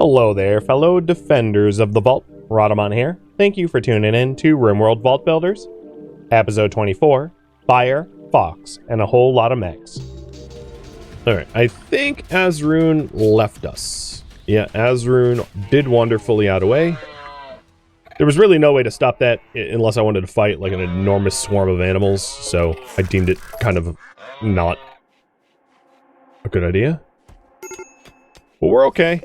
Hello there, fellow defenders of the vault. Rhadamant here. Thank you for tuning in to RimWorld Vault Builders, episode 24, Fire, Fox, and a whole lot of mechs. Alright, I think Azrune left us. Yeah, Azrune did wander fully out away. There was really no way to stop that unless I wanted to fight like an enormous swarm of animals, so I deemed it kind of not a good idea. But we're okay.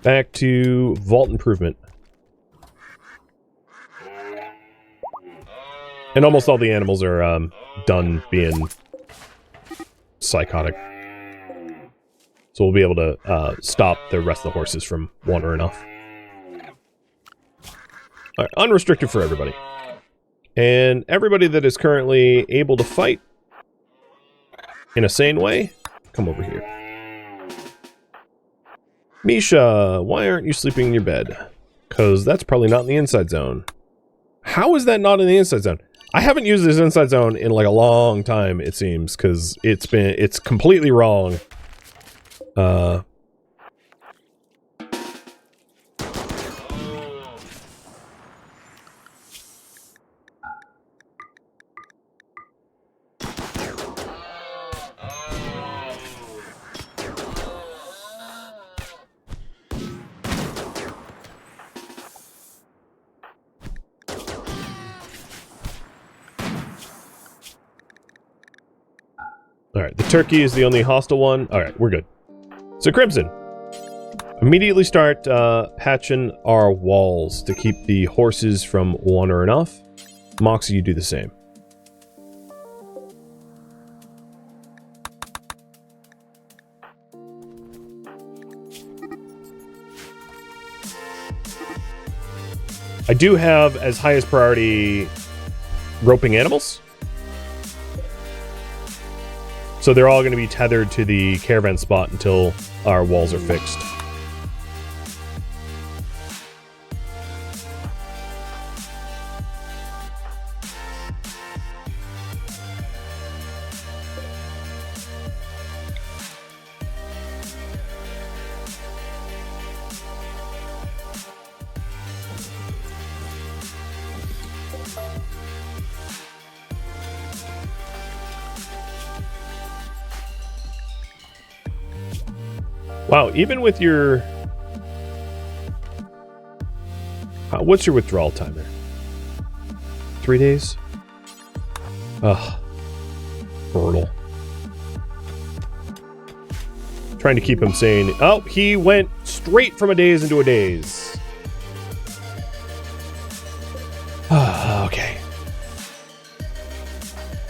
Back to vault improvement. And almost all the animals are done being psychotic. So we'll be able to stop the rest of the horses from wandering off. Alright, unrestricted for everybody. And everybody that is currently able to fight in a sane way, come over here. Misha, why aren't you sleeping in your bed? Because that's probably not in the inside zone. How is that not in the inside zone? I haven't used this inside zone in like a long time, it seems, because it's completely wrong. Alright, the turkey is the only hostile one. Alright, we're good. So, Crimson. Immediately start patching our walls to keep the horses from wandering off. Moxie, you do the same. I do have as highest priority roping animals. So they're all going to be tethered to the caravan spot until our walls are fixed. Wow, even with your... what's your withdrawal timer? 3 days? Ugh. Brutal. Trying to keep him sane. Oh, he went straight from a daze into a daze. Okay.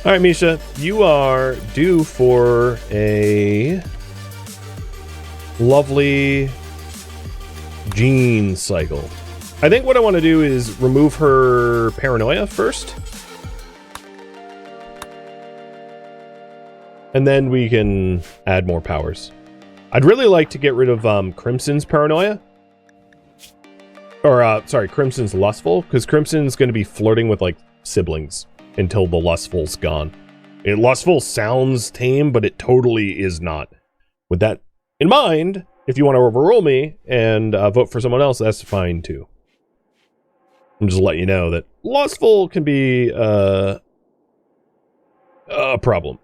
Alright, Misha. You are due for a... lovely gene cycle. I think what I want to do is remove her paranoia first. And then we can add more powers. I'd really like to get rid of Crimson's paranoia. Or, sorry, Crimson's lustful. Because Crimson's going to be flirting with, like, siblings until the lustful's gone. Lustful sounds tame, but it totally is not. With that in mind, if you want to overrule me and vote for someone else, that's fine too. I'm just letting you know that lustful can be a problem.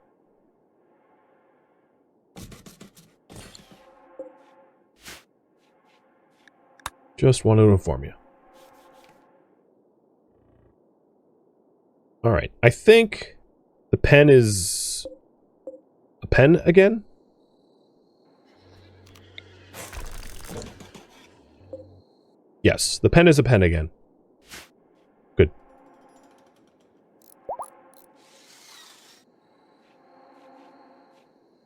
Just wanted to inform you. Alright, I think the pen is a pen again? Yes, the pen is a pen again. Good.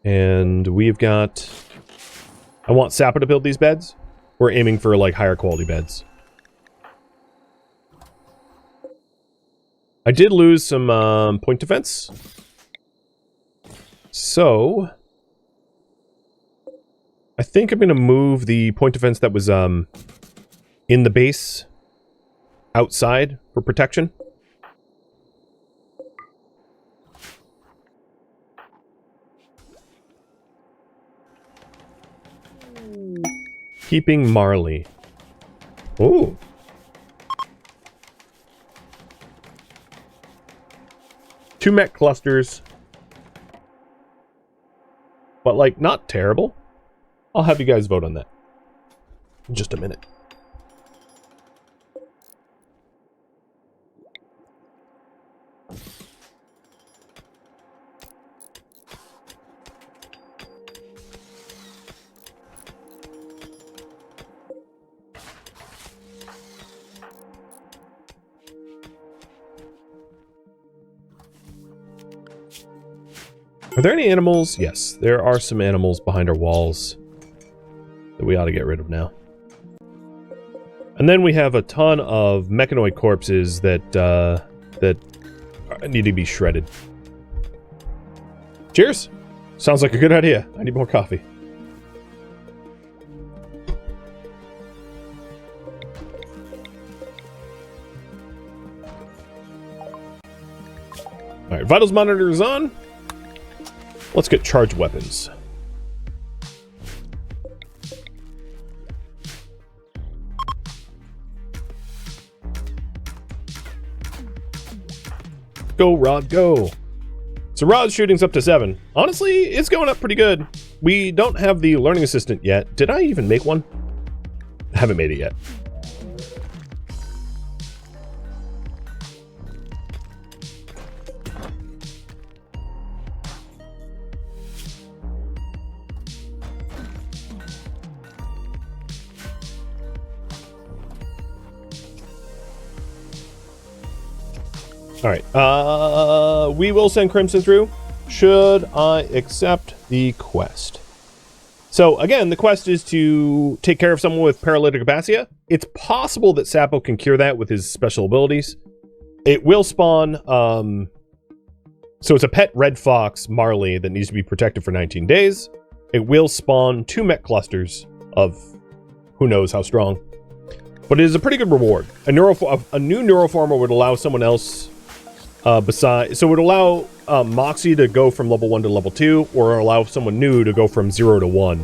And we've got... I want Sapper to build these beds. We're aiming for, like, higher quality beds. I did lose some point defense. So... I think I'm going to move the point defense that was in the base outside for protection. Keeping Marley. Ooh. Two mech clusters. But, like, not terrible. I'll have you guys vote on that in just a minute. Are there any animals? Yes, there are some animals behind our walls that we ought to get rid of now. And then we have a ton of mechanoid corpses that that need to be shredded. Cheers! Sounds like a good idea. I need more coffee. Alright, vitals monitor is on. Let's get charged weapons. Go, Rod, go. So Rod's shooting's up to 7. Honestly, it's going up pretty good. We don't have the learning assistant yet. Did I even make one? I haven't made it yet. Alright, we will send Crimson through. Should I accept the quest? So, again, the quest is to take care of someone with paralytic apatheia. It's possible that Sapo can cure that with his special abilities. It will spawn, so it's a pet red fox, Marley, that needs to be protected for 19 days. It will spawn 2 mech clusters of who knows how strong. But it is a pretty good reward. A new neuroformer would allow someone else so it would allow Moxie to go from level 1 to level 2, or allow someone new to go from 0 to 1,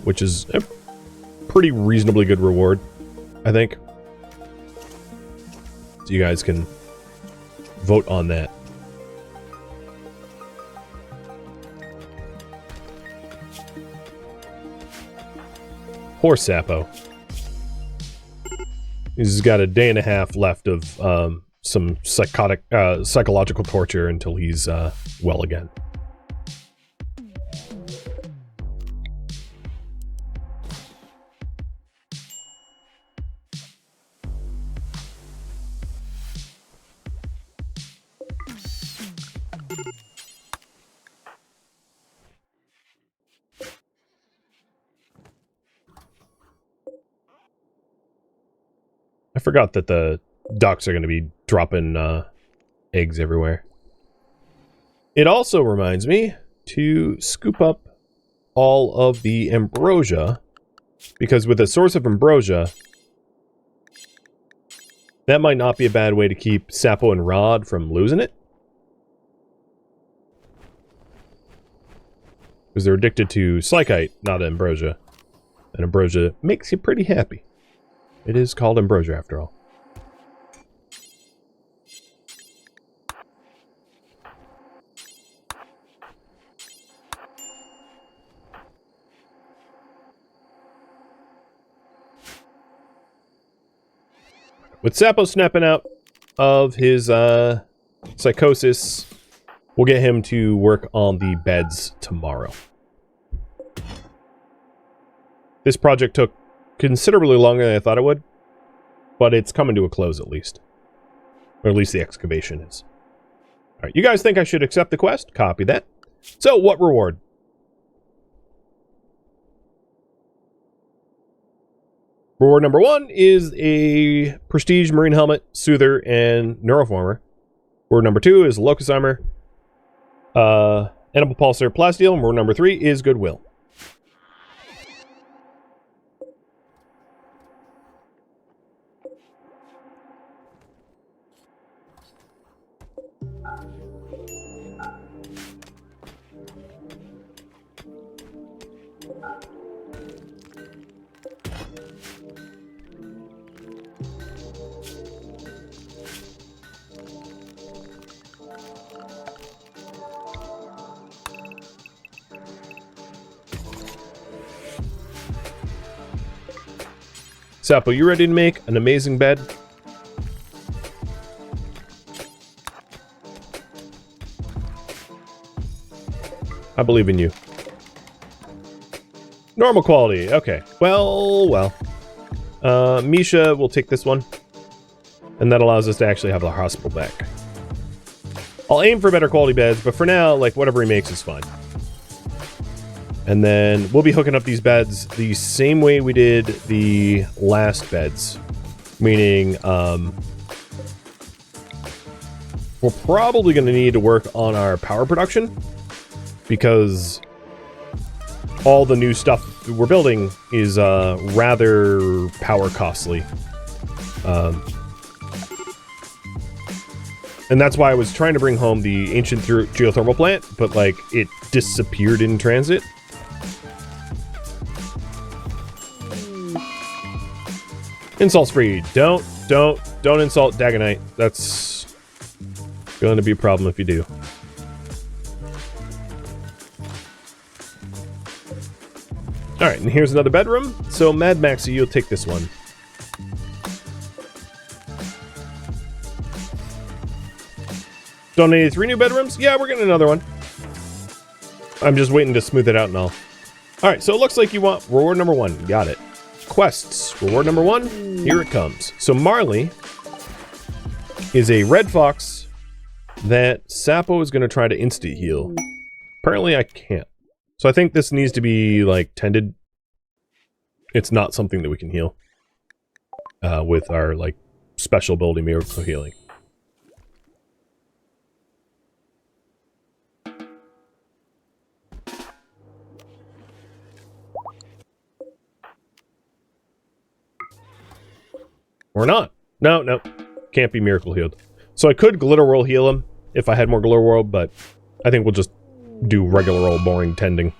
which is a pretty reasonably good reward, I think. So you guys can vote on that. Poor Sapo. He's got a day and a half left of some psychological torture until he's well again. I forgot that the ducks are going to be dropping eggs everywhere. It also reminds me to scoop up all of the ambrosia, because with a source of ambrosia, that might not be a bad way to keep Sapo and Rod from losing it. Because they're addicted to Psychite, not ambrosia. And ambrosia makes you pretty happy. It is called ambrosia after all. With Sapo snapping out of his psychosis, we'll get him to work on the beds tomorrow. This project took considerably longer than I thought it would, but it's coming to a close at least. Or at least the excavation is. Alright, you guys think I should accept the quest? Copy that. So, what reward? Reward number 1 is a Prestige Marine Helmet, Soother, and Neuroformer. Reward number 2 is Locust Armor, Animal Pulsar, Plasteel, and reward number 3 is Goodwill. Sapo, you ready to make an amazing bed? I believe in you. Normal quality. Okay. Well. Misha will take this one. And that allows us to actually have the hospital back. I'll aim for better quality beds, but for now, like, whatever he makes is fine. And then we'll be hooking up these beds the same way we did the last beds. Meaning, we're probably going to need to work on our power production. Because all the new stuff we're building is rather power costly. And that's why I was trying to bring home the ancient geothermal plant, but like it disappeared in transit. Insults free. Don't insult Dagonite. That's going to be a problem if you do. Alright, and here's another bedroom. So, Mad Maxie, you'll take this one. Donated 3 new bedrooms? Yeah, we're getting another one. I'm just waiting to smooth it out and all. Alright, so it looks like you want reward number 1. Got it. Quests. Reward number 1. Here it comes. So, Marley is a red fox that Sapo is going to try to insta-heal. Apparently, I can't. So I think this needs to be, like, tended. It's not something that we can heal. With our, like, special ability miracle healing. Or not. No. Can't be miracle healed. So I could glitter whirl heal him if I had more glitter whirl, but I think we'll just do regular old boring tending.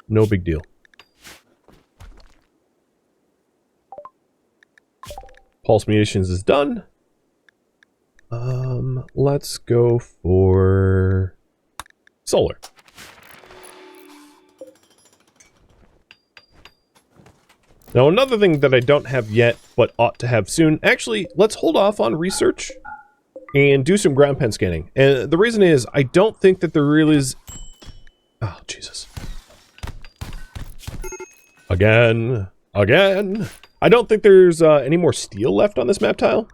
No big deal. Pulse munitions is done. Let's go for solar. Now, another thing that I don't have yet, but ought to have soon. Actually, let's hold off on research and do some ground pen scanning. And the reason is, I don't think that there really is... Oh, Jesus. Again. I don't think there's any more steel left on this map tile.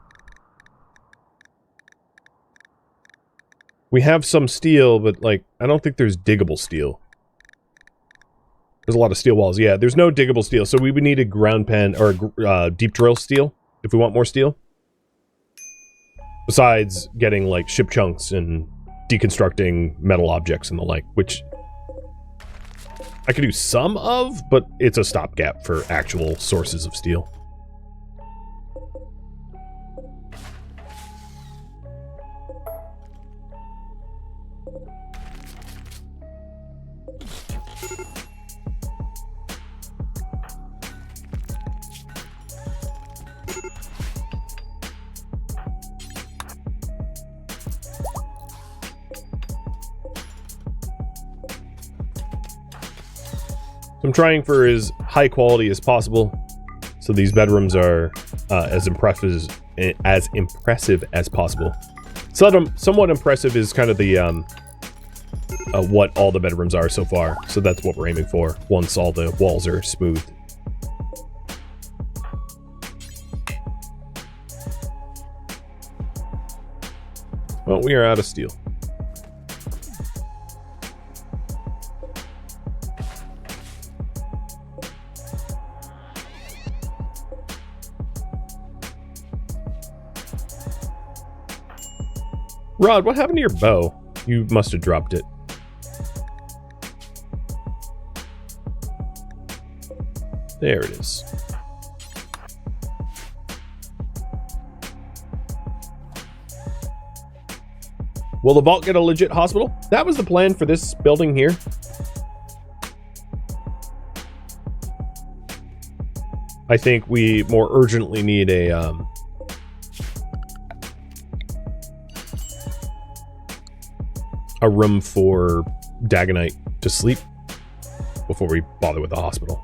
We have some steel, but, like, I don't think there's diggable steel. There's a lot of steel walls. Yeah, there's no diggable steel, so we would need a ground pen, or deep drill steel, if we want more steel. Besides getting, like, ship chunks and deconstructing metal objects and the like, which I could do some of, but it's a stopgap for actual sources of steel. So I'm trying for as high quality as possible, so these bedrooms are as impressive as possible. Somewhat impressive is kind of the what all the bedrooms are so far. So that's what we're aiming for once all the walls are smooth. Well, we are out of steel. Rod, what happened to your bow? You must have dropped it. There it is. Will the vault get a legit hospital? That was the plan for this building here. I think we more urgently need a room for Dagonite to sleep before we bother with the hospital.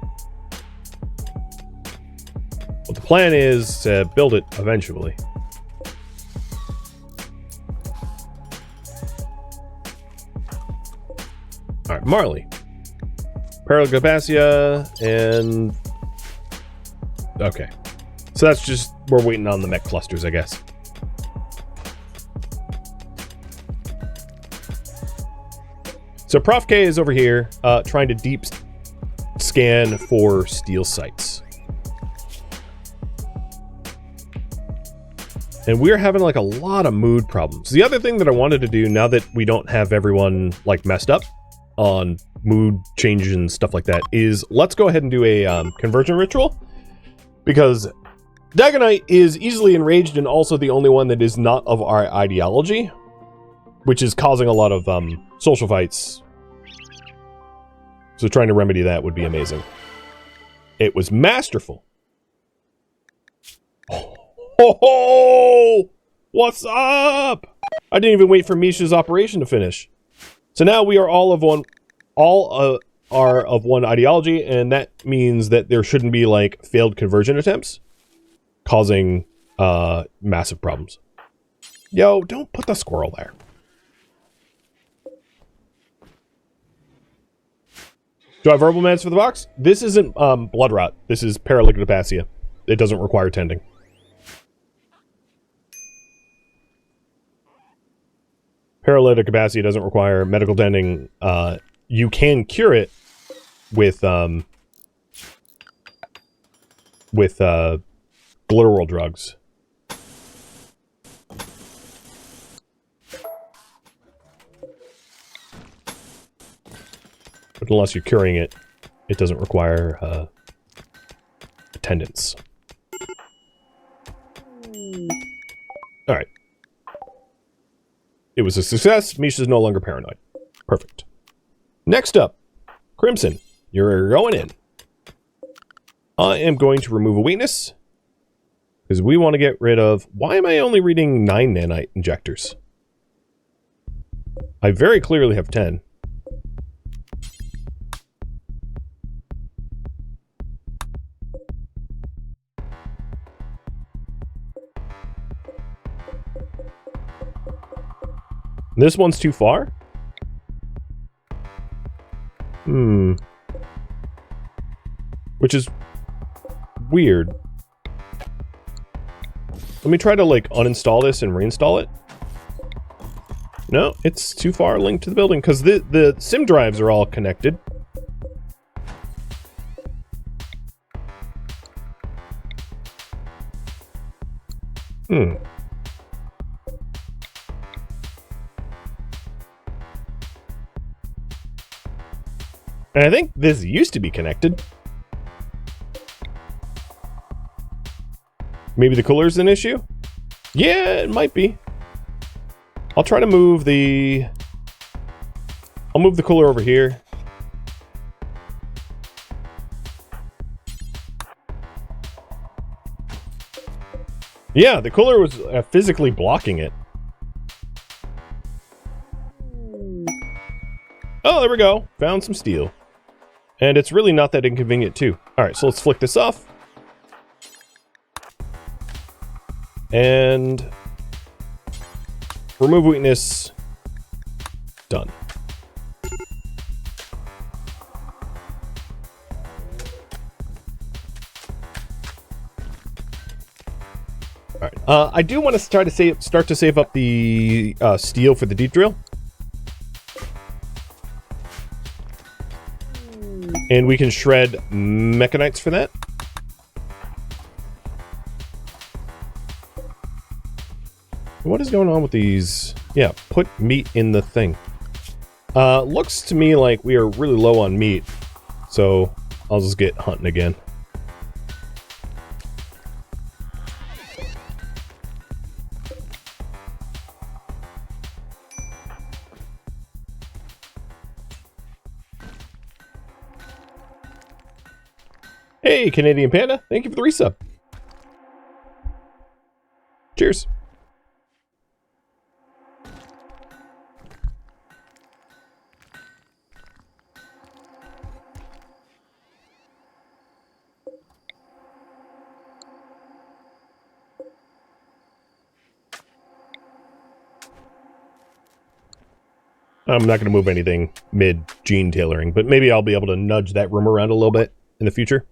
But the plan is to build it eventually. All right, Marley. Paralogabacia and... Okay. So that's just... We're waiting on the mech clusters, I guess. So Prof K is over here trying to deep scan for steel sites. And we're having like a lot of mood problems. The other thing that I wanted to do now that we don't have everyone like messed up on mood changes and stuff like that is let's go ahead and do a conversion ritual, because Dagonite is easily enraged and also the only one that is not of our ideology, which is causing a lot of social fights. So trying to remedy that would be amazing. It was masterful. Oh, what's up? I didn't even wait for Misha's operation to finish. So now we are all of one, are of one ideology, and that means that there shouldn't be like failed conversion attempts causing massive problems. Yo, don't put the squirrel there. Do I have herbal meds for the box? This isn't blood rot. This is paralogabacia. It doesn't require tending. Paralogabacia doesn't require medical tending. You can cure it with literal drugs. But unless you're curing it, it doesn't require attendance. Alright. It was a success. Misha's no longer paranoid. Perfect. Next up, Crimson. You're going in. I am going to remove a weakness, because we want to get rid of... Why am I only reading 9 nanite injectors? I very clearly have 10. This one's too far? Which is weird. Let me try to like uninstall this and reinstall it. No, it's too far linked to the building because the SIM drives are all connected. And I think this used to be connected. Maybe the cooler's an issue? Yeah, it might be. I'll try to move the... I'll move the cooler over here. Yeah, the cooler was physically blocking it. Oh, there we go. Found some steel. And it's really not that inconvenient, too. Alright, so let's flick this off. And... remove weakness. Done. Alright, I do want to try to start to save up the steel for the deep drill. And we can shred mechanites for that. What is going on with these? Yeah, put meat in the thing. Looks to me like we are really low on meat. So I'll just get hunting again. Hey, Canadian Panda. Thank you for the resub. Cheers. I'm not going to move anything mid-gene tailoring, but maybe I'll be able to nudge that room around a little bit in the future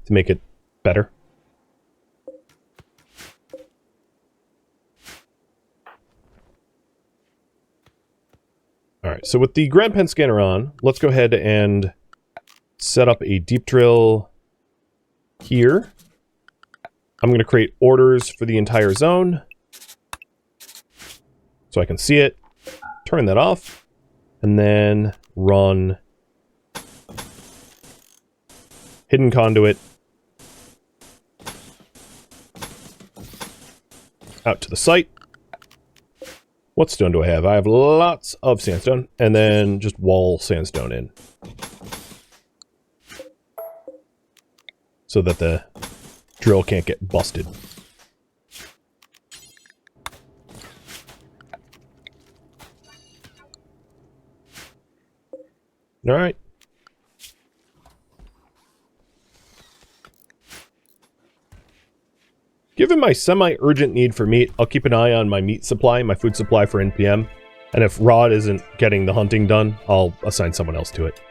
to make it better. Alright, so with the ground pen scanner on, let's go ahead and set up a deep drill here. I'm going to create orders for the entire zone so I can see it, turn that off. And then run hidden conduit out to the site. What stone do I have? I have lots of sandstone, and then just wall sandstone in. So that the drill can't get busted. All right. Given my semi-urgent need for meat, I'll keep an eye on my meat supply, my food supply for NPM. And if Rod isn't getting the hunting done, I'll assign someone else to it.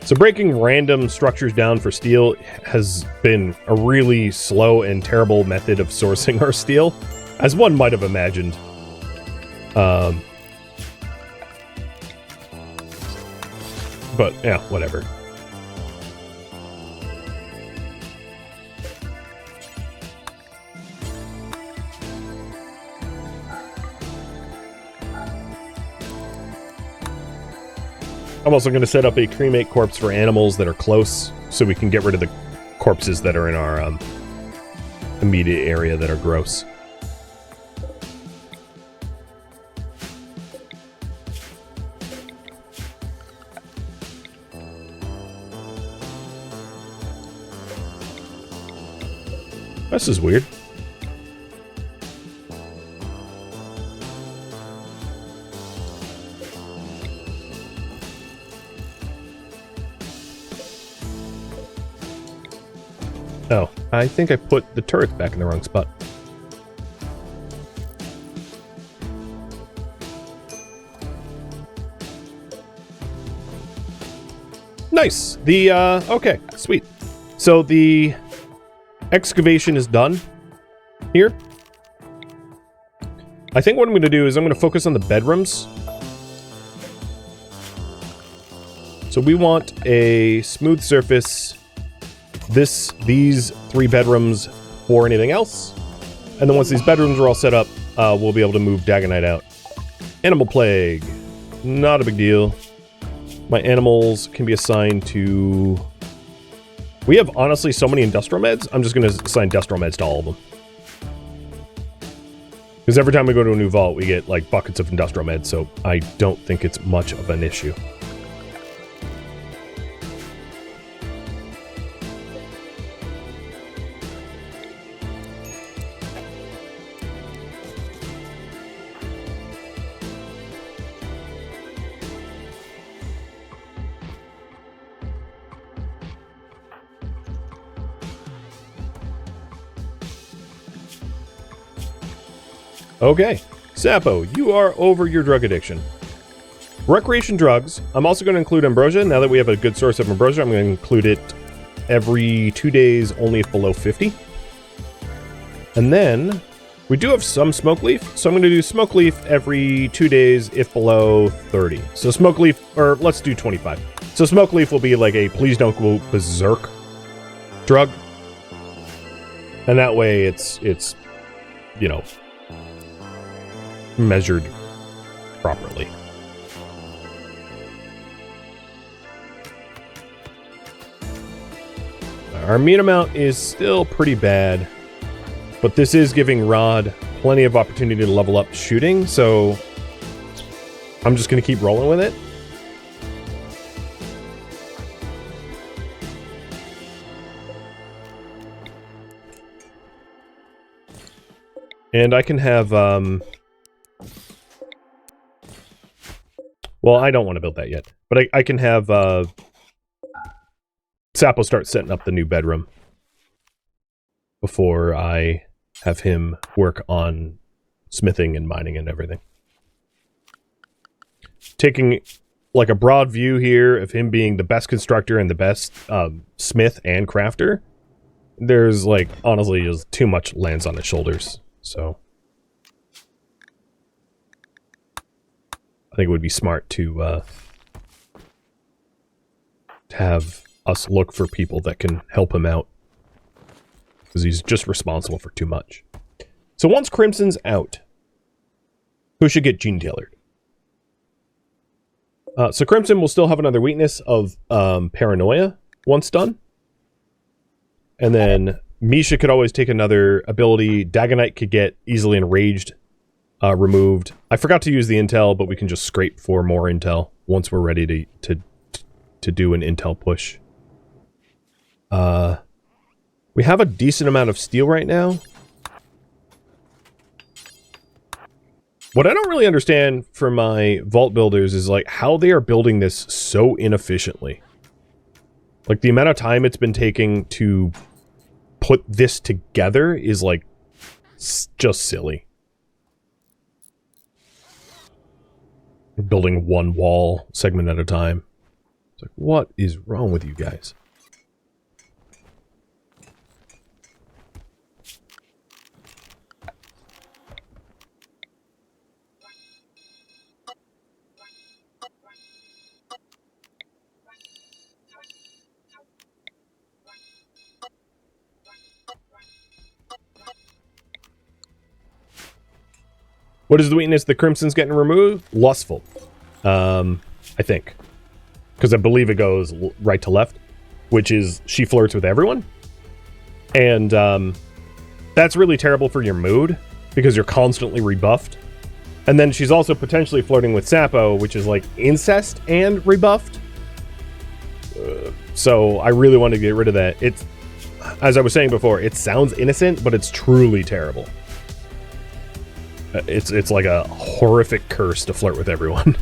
So breaking random structures down for steel has been a really slow and terrible method of sourcing our steel, as one might have imagined. But yeah, whatever. I'm also going to set up a cremate corpse for animals that are close, so we can get rid of the corpses that are in our immediate area that are gross. This is weird. Oh, I think I put the turrets back in the wrong spot. Nice! Okay, sweet. So the excavation is done here. I think what I'm going to do is I'm going to focus on the bedrooms. So we want a smooth surface, these 3 bedrooms for anything else. And then once these bedrooms are all set up, we'll be able to move Dagonite out. Animal plague. Not a big deal. My animals can be assigned to... We have, honestly, so many industrial meds, I'm just going to assign industrial meds to all of them. Because every time we go to a new vault, we get, like, buckets of industrial meds, so I don't think it's much of an issue. Okay, Sapo, you are over your drug addiction. Recreation drugs. I'm also going to include ambrosia. Now that we have a good source of ambrosia, I'm going to include it every 2 days, only if below 50. And then we do have some smoke leaf, so I'm going to do smoke leaf every 2 days if below 30. So smoke leaf, or let's do 25. So smoke leaf will be like a please don't go berserk drug. And that way it's you know, measured properly. Our meat amount is still pretty bad, but this is giving Rod plenty of opportunity to level up shooting, so I'm just going to keep rolling with it. And I can have, well, I don't want to build that yet. But I can have, Sapo start setting up the new bedroom before I have him work on smithing and mining and everything. Taking, like, a broad view here of him being the best constructor and the best smith and crafter, there's, like, honestly, just too much lands on his shoulders. So I think it would be smart to have us look for people that can help him out, because he's just responsible for too much. So once Crimson's out, who should get gene tailored? So Crimson will still have another weakness of paranoia once done. And then Misha could always take another ability. Dagonite could get easily enraged removed. I forgot to use the intel, but we can just scrape for more intel once we're ready to do an intel push. We have a decent amount of steel right now. What I don't really understand from my vault builders is, like, how they are building this so inefficiently. Like, the amount of time it's been taking to put this together is, like, just silly. Building one wall segment at a time. It's like, what is wrong with you guys? What is the weakness that Crimson's getting removed? Lustful. I think. Because I believe it goes right to left. Which is, she flirts with everyone. And, that's really terrible for your mood. Because you're constantly rebuffed. And then she's also potentially flirting with Sapo, which is like incest and rebuffed. So I really want to get rid of that. It's, as I was saying before, it sounds innocent, but it's truly terrible. It's like a horrific curse to flirt with everyone.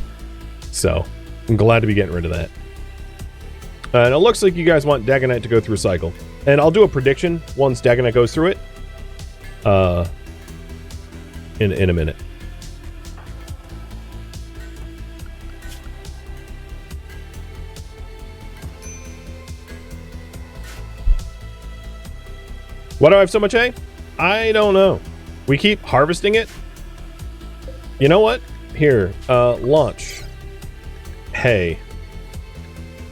So, I'm glad to be getting rid of that. And it looks like you guys want Dagonite to go through a cycle. And I'll do a prediction once Dagonite goes through it. In a minute. Why do I have so much hay? I don't know. We keep harvesting it. You know what? Here, launch. Hay.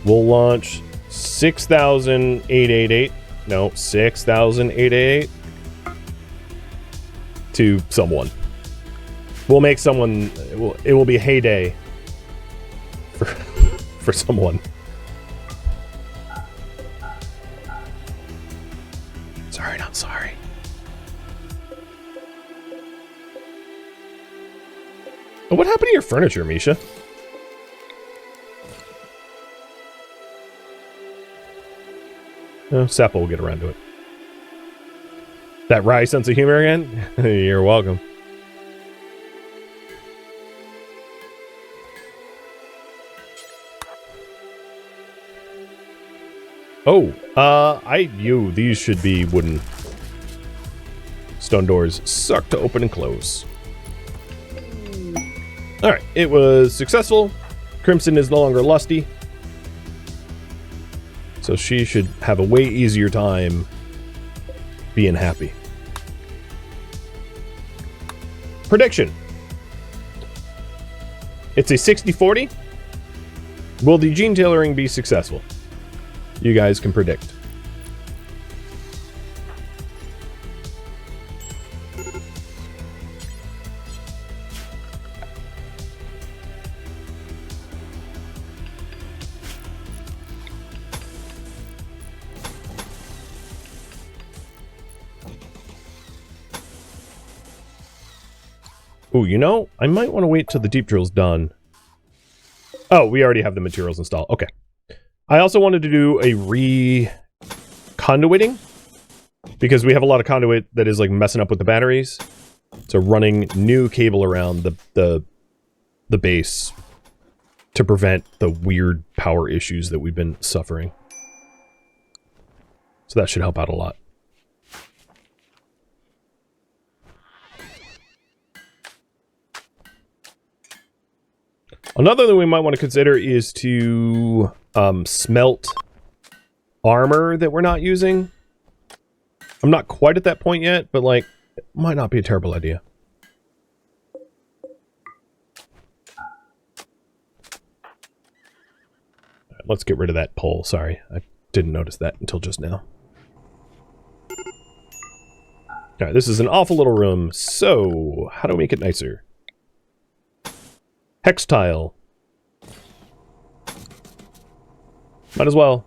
We'll launch 6,888. No, 6,888 to someone. We'll make someone. It will be heyday for someone. Sorry, not sorry. What happened to your furniture, Misha? Oh, Seppo will get around to it. That wry sense of humor again? You're welcome. Oh, these should be wooden. Stone doors suck to open and close. Alright, it was successful. Crimson is no longer lusty. So she should have a way easier time being happy. Prediction. It's a 60-40. Will the gene tailoring be successful? You guys can predict. Ooh, you know, I might want to wait till the deep drill's done. Oh, we already have the materials installed. Okay. I also wanted to do a conduiting, because we have a lot of conduit that is like messing up with the batteries. So running new cable around the base to prevent the weird power issues that we've been suffering. So that should help out a lot. Another thing we might want to consider is to smelt armor that we're not using. I'm not quite at that point yet, but like, it might not be a terrible idea. Let's get rid of that pole. Sorry, I didn't notice that until just now. Alright, this is an awful little room, so how do we make it nicer? Hex tile. Might as well.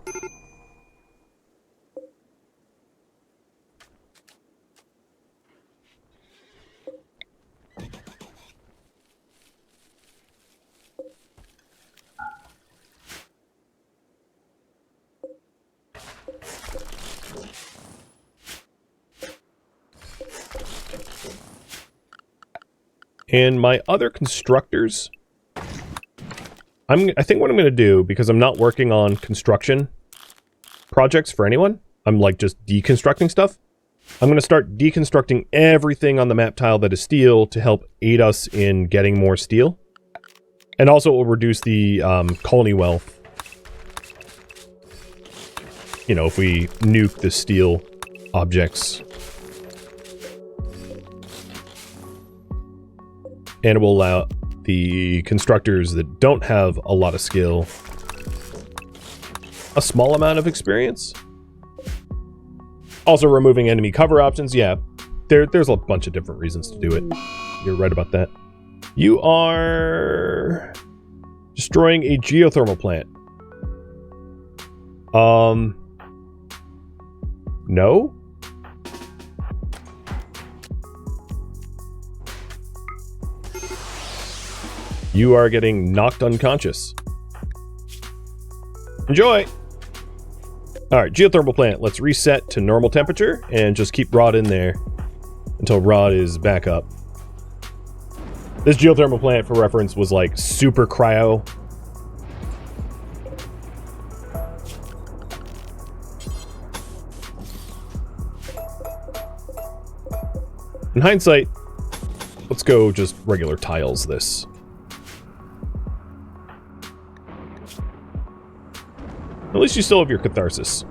And my other constructors, I think what I'm going to do, because I'm not working on construction projects for anyone, I'm like just deconstructing stuff. I'm going to start deconstructing everything on the map tile that is steel to help aid us in getting more steel. And also it will reduce the colony wealth. You know, if we nuke the steel objects. And it will allow the constructors that don't have a lot of skill a small amount of experience. Also removing enemy cover options, yeah. There's a bunch of different reasons to do it. You're right about that. You are destroying a geothermal plant. No? You are getting knocked unconscious. Enjoy! Alright, geothermal plant. Let's reset to normal temperature and just keep Rod in there until Rod is back up. This geothermal plant, for reference, was like super cryo. In hindsight, let's go just regular tiles this. At least you still have your catharsis.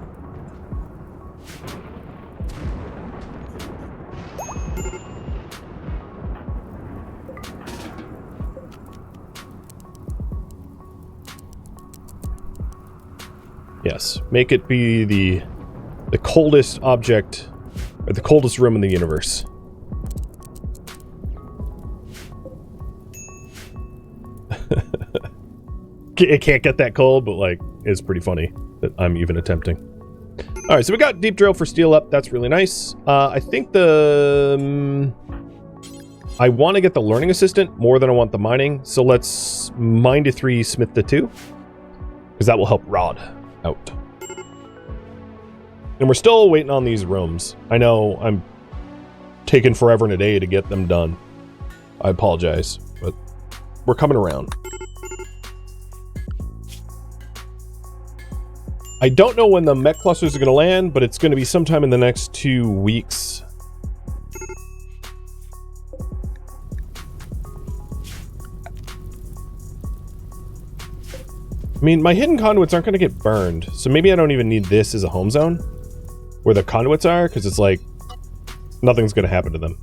Yes, make it be the coldest object, or the coldest room in the universe. It can't get that cold, but like, it's pretty funny that I'm even attempting. All right, so we got deep drill for steel up. That's really nice. I think the I want to get the learning assistant more than I want the mining. So let's mine to 3, smith to 2, because that will help Rod out. And we're still waiting on these rooms. I know I'm taking forever and a day to get them done. I apologize, but we're coming around. I don't know when the mech clusters are going to land, but it's going to be sometime in the next 2 weeks. I mean, my hidden conduits aren't going to get burned, so maybe I don't even need this as a home zone where the conduits are, because it's like nothing's going to happen to them.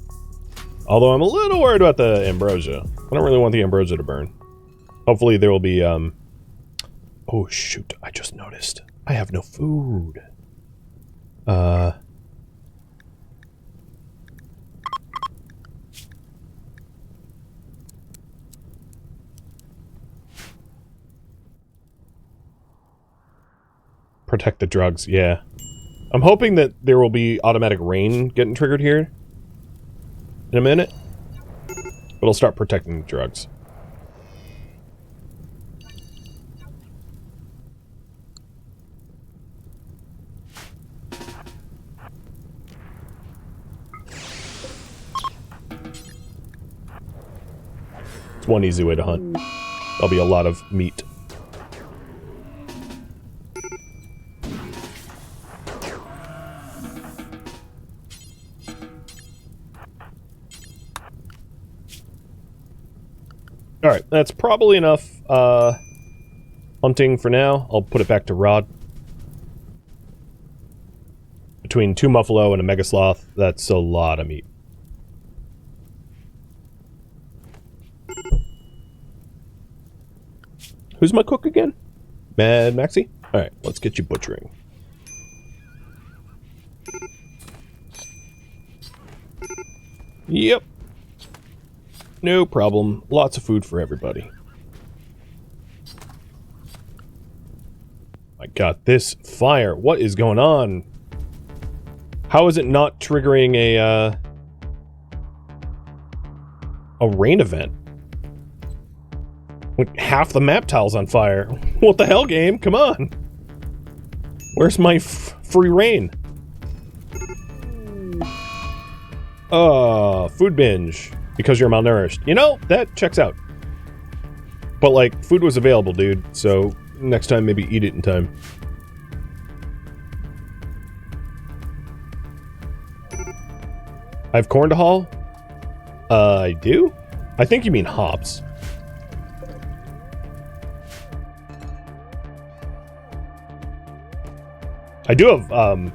Although I'm a little worried about the ambrosia. I don't really want the ambrosia to burn. Hopefully there will be, oh shoot, I just noticed. I have no food. Protect the drugs, yeah. I'm hoping that there will be automatic rain getting triggered here in a minute. But it'll start protecting the drugs. one easy way to hunt. There'll be a lot of meat. Alright, that's probably enough hunting for now. I'll put it back to Rod. Between 2 Muffalo and a Mega Sloth, that's a lot of meat. Who's my cook again? Mad Maxie? Alright, let's get you butchering. Yep. No problem. Lots of food for everybody. My god, this fire. What is going on? How is it not triggering a rain event? Like, half the map tile's on fire. What the hell, game? Come on. Where's my free rain? Food binge. Because you're malnourished. You know, that checks out. But, like, food was available, dude. So, next time, maybe eat it in time. I have corn to haul? I do? I think you mean hops. I do have,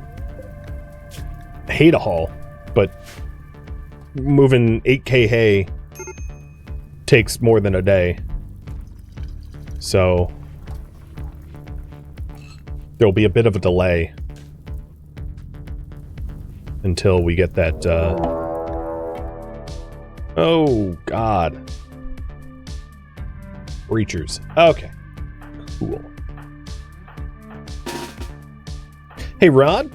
hay to haul, but moving 8k hay takes more than a day. So there'll be a bit of a delay until we get that, oh, God. Breachers. Okay. Cool. Hey, Rod?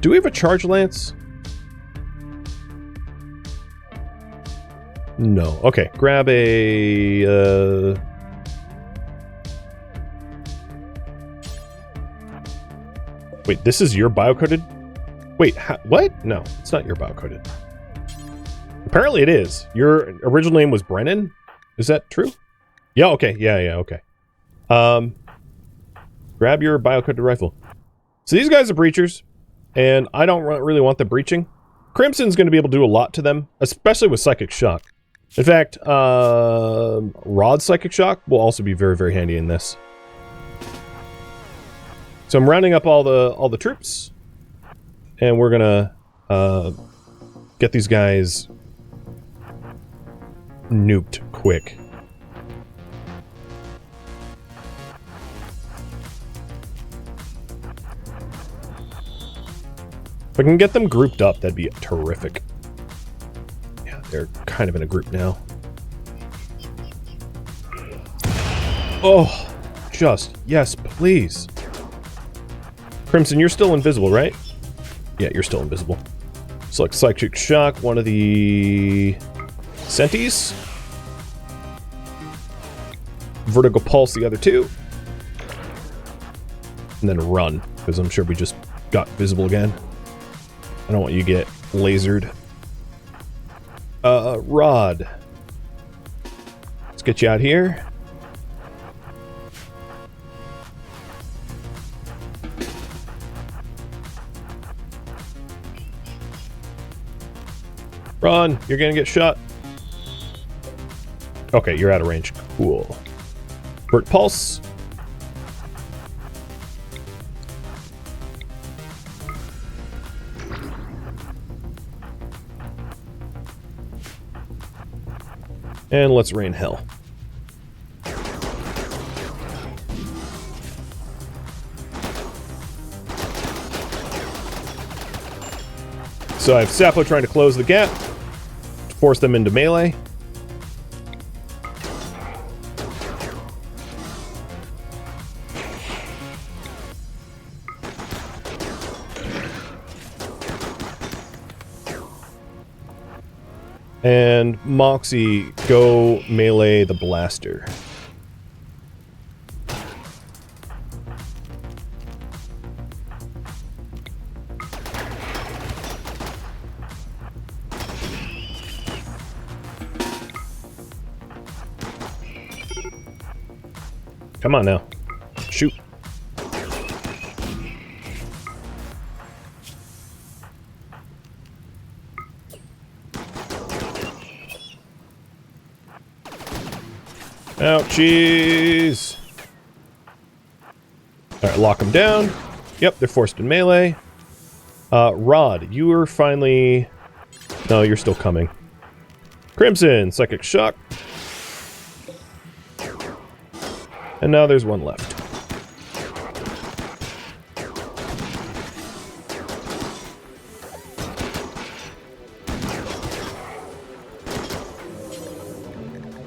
Do we have a charge lance? No. Okay, grab a, Wait, this is your biocoded? Wait, what? No, it's not your biocoded. Apparently it is. Your original name was Brennan? Is that true? Yeah, okay. Yeah, okay. Grab your biocoded rifle. So these guys are breachers, and I don't really want them breaching. Crimson's going to be able to do a lot to them, especially with Psychic Shock. In fact, Rod's Psychic Shock will also be very, very handy in this. So I'm rounding up all the troops, and we're gonna get these guys nuked quick. If I can get them grouped up, that'd be terrific. Yeah, they're kind of in a group now. Oh, just, yes, please. Crimson, you're still invisible, right? Yeah, you're still invisible. Select Psychic Shock, one of the Senties. Vertical Pulse, the other two. And then run, because I'm sure we just got visible again. I don't want you to get lasered. Rod. Let's get you out here. Run! You're gonna get shot. Okay, you're out of range. Cool. Vert Pulse. And let's rain hell. So I have Sapo trying to close the gap, force them into melee. And Moxie, go melee the blaster. Come on now. Shoot. Ouchies! Alright, lock them down. Yep, they're forced in melee. Rod, you are finally... No, you're still coming. Crimson, Psychic Shock. And now there's one left.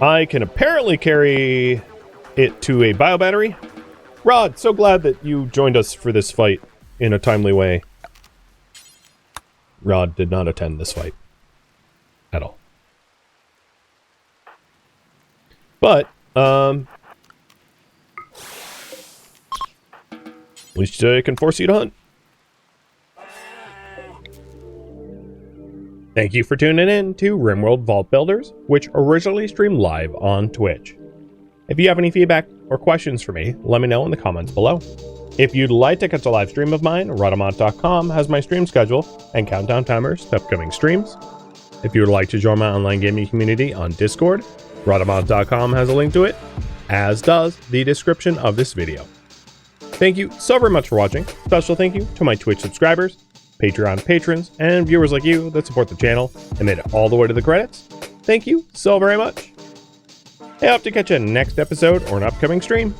I can apparently carry it to a bio battery. Rod, so glad that you joined us for this fight in a timely way. Rod did not attend this fight at all. But, at least I can force you to hunt. Thank you for tuning in to RimWorld Vault Builders, which originally streamed live on Twitch. If you have any feedback or questions for me, let me know in the comments below. If you'd like to catch a live stream of mine, Rhadamant.com has my stream schedule and countdown timers to upcoming streams. If you would like to join my online gaming community on Discord, Rhadamant.com has a link to it, as does the description of this video. Thank you so very much for watching. Special thank you to my Twitch subscribers, Patreon patrons, and viewers like you that support the channel and made it all the way to the credits. Thank you so very much. I hope to catch you in the next episode or an upcoming stream.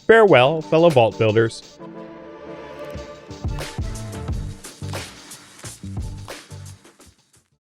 Farewell, fellow vault builders.